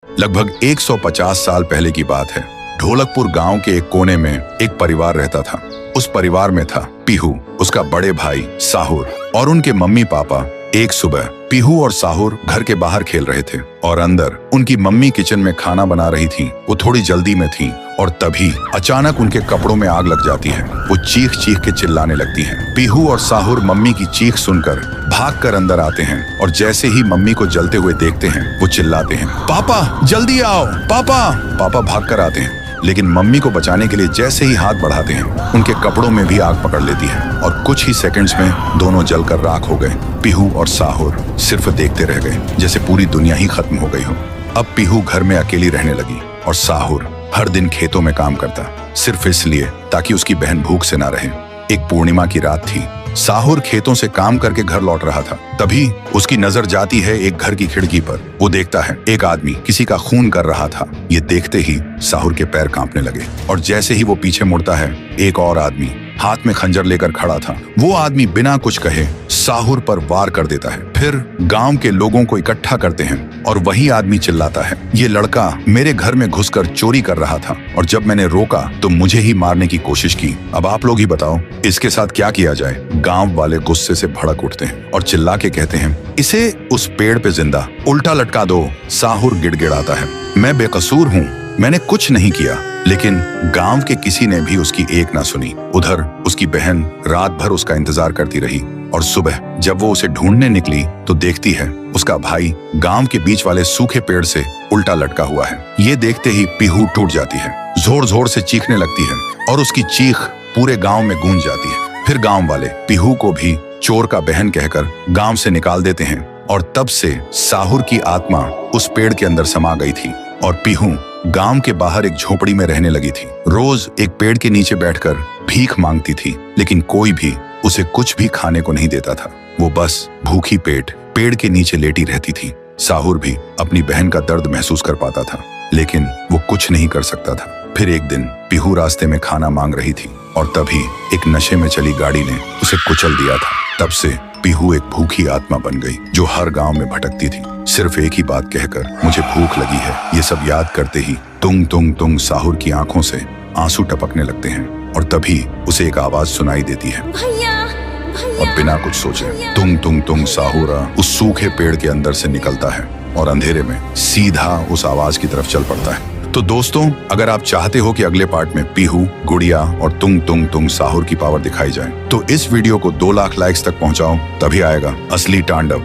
लगभग 150 साल पहले की बात है। ढोलकपुर गांव के एक कोने में एक परिवार रहता था। उस परिवार में था पीहू, उसका बड़े भाई साहुर और उनके मम्मी पापा। एक सुबह पीहू और साहुर घर के बाहर खेल रहे थे और अंदर उनकी मम्मी किचन में खाना बना रही थी। वो थोड़ी जल्दी में थी और तभी अचानक उनके कपड़ों में आग लग जाती है। वो चीख चीख के चिल्लाने लगती हैं। पीहू और साहुर मम्मी की चीख सुनकर भागकर अंदर आते हैं और जैसे ही मम्मी को जलते हुए देखते हैं वो चिल्लाते हैं, पापा जल्दी आओ पापा। पापा भागकर आते हैं लेकिन मम्मी को बचाने के लिए जैसे ही हाथ बढ़ाते हैं उनके कपड़ों में भी आग पकड़ लेती है और कुछ ही सेकंड्स में दोनों जलकर राख हो गए। पीहू और साहुर सिर्फ देखते रह गए जैसे पूरी दुनिया ही खत्म हो गई हो। अब पीहू घर में अकेली रहने लगी और साहुर हर दिन खेतों में काम करता, सिर्फ इसलिए ताकि उसकी बहन भूख से ना रहे। एक पूर्णिमा की रात थी। साहुर खेतों से काम करके घर लौट रहा था। तभी उसकी नजर जाती है एक घर की खिड़की पर। वो देखता है एक आदमी किसी का खून कर रहा था। ये देखते ही साहुर के पैर कांपने लगे और जैसे ही वो पीछे मुड़ता है एक और आदमी हाथ में खंजर लेकर खड़ा था। वो आदमी बिना कुछ कहे साहुर पर वार कर देता है। फिर गांव के लोगों को इकट्ठा करते हैं और वही आदमी चिल्लाता है, ये लड़का मेरे घर में घुसकर चोरी कर रहा था और जब मैंने रोका तो मुझे ही मारने की कोशिश की। अब आप लोग ही बताओ इसके साथ क्या किया जाए। गांव वाले गुस्से से भड़क उठते हैं और चिल्ला के कहते हैं, इसे उस पेड़ पे जिंदा उल्टा लटका दो। साहुर गिड़गिड़ाता है, मैं बेकसूर हूँ, मैंने कुछ नहीं किया। लेकिन गांव के किसी ने भी उसकी एक ना सुनी। उधर उसकी बहन रात भर उसका इंतजार करती रही और सुबह जब वो उसे ढूंढने निकली तो देखती है उसका भाई गांव के बीच वाले सूखे पेड़ से उल्टा लटका हुआ है। ये देखते ही पीहू टूट जाती है, जोर जोर से चीखने लगती है और उसकी चीख पूरे गांव में गूंज जाती है। फिर गांव वाले पीहू को भी चोर का बहन कहकर गांव से निकाल देते हैं और तब से साहुर की आत्मा उस पेड़ के अंदर समा गई थी और पीहू गांव के बाहर एक झोपड़ी में रहने लगी थी। रोज एक पेड़ के नीचे बैठकर भीख मांगती थी लेकिन कोई भी उसे कुछ भी खाने को नहीं देता था। वो बस भूखी पेट पेड़ के नीचे लेटी रहती थी। साहुर भी अपनी बहन का दर्द महसूस कर पाता था लेकिन वो कुछ नहीं कर सकता था। फिर एक दिन पीहू रास्ते में खाना मांग रही थी और तभी एक नशे में चली गाड़ी ने उसे कुचल दिया था। तब से पीहू एक भूखी आत्मा बन गई जो हर गांव में भटकती थी, सिर्फ एक ही बात कहकर, मुझे भूख लगी है। ये सब याद करते ही तुंग तुंग तुंग साहुर की आंखों से आंसू टपकने लगते हैं और तभी उसे एक आवाज सुनाई देती है और बिना कुछ सोचे तुंग तुंग तुंग साहुर उस सूखे पेड़ के अंदर से निकलता है और अंधेरे में सीधा उस आवाज की तरफ चल पड़ता है। तो दोस्तों, अगर आप चाहते हो कि अगले पार्ट में पीहू, गुड़िया और तुंग तुंग तुंग साहुर की पावर दिखाई जाए तो इस वीडियो को 2 लाख लाइक्स तक पहुंचाओ, तभी आएगा असली तांडव।